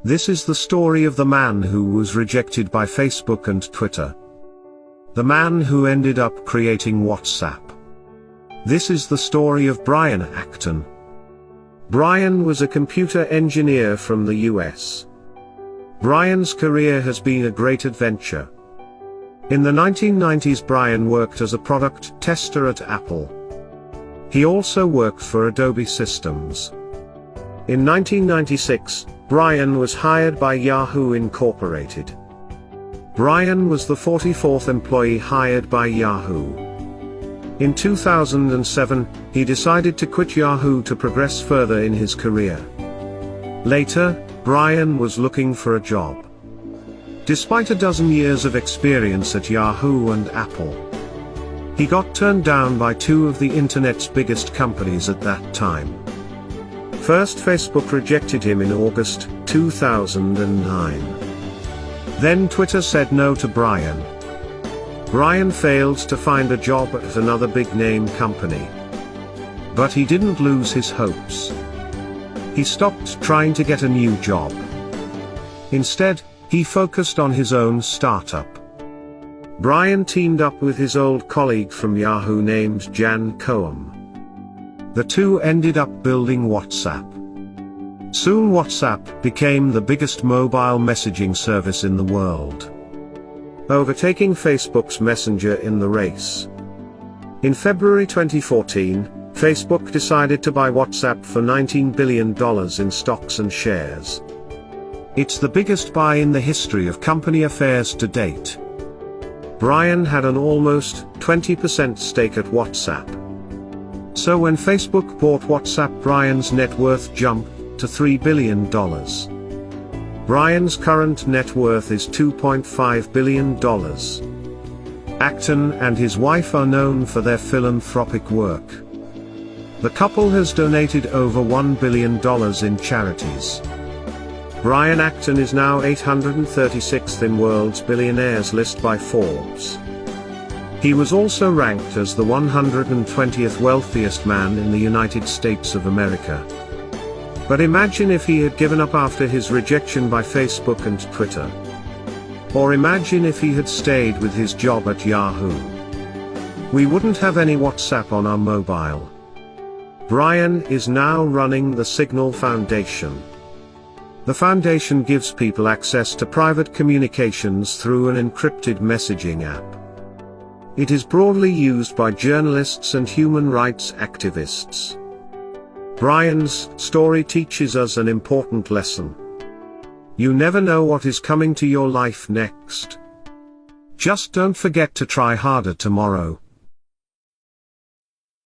This is the story of the man who was rejected by Facebook and Twitter. The man who ended up creating WhatsApp. This is the story of Brian Acton. Brian was a computer engineer from the US. Brian's career has been a great adventure. In the 1990s, Brian worked as a product tester at Apple. He also worked for Adobe Systems. In 1996, Brian was hired by Yahoo Incorporated. Brian was the 44th employee hired by Yahoo. In 2007, he decided to quit Yahoo to progress further in his career. Later, Brian was looking for a job. Despite a dozen years of experience at Yahoo and Apple, he got turned down by two of the internet's biggest companies at that time. First, Facebook rejected him in August 2009. Then Twitter said no to Brian. Brian failed to find a job at another big-name company. But he didn't lose his hopes. He stopped trying to get a new job. Instead, he focused on his own startup. Brian teamed up with his old colleague from Yahoo named Jan Koum. The two ended up building WhatsApp. Soon WhatsApp became the biggest mobile messaging service in the world, overtaking Facebook's Messenger in the race. In February 2014, Facebook decided to buy WhatsApp for $19 billion in stocks and shares. It's the biggest buy in the history of company affairs to date. Brian had an almost 20% stake at WhatsApp. So when Facebook bought WhatsApp, Brian's net worth jumped to $3 billion. Brian's current net worth is $2.5 billion. Acton and his wife are known for their philanthropic work. The couple has donated over $1 billion in charities. Brian Acton is now 836th in World's Billionaires list by Forbes. He was also ranked as the 120th wealthiest man in the United States of America. But imagine if he had given up after his rejection by Facebook and Twitter. Or imagine if he had stayed with his job at Yahoo. We wouldn't have any WhatsApp on our mobile. Brian is now running the Signal Foundation. The foundation gives people access to private communications through an encrypted messaging app. It is broadly used by journalists and human rights activists. Brian's story teaches us an important lesson. You never know what is coming to your life next. Just don't forget to try harder tomorrow.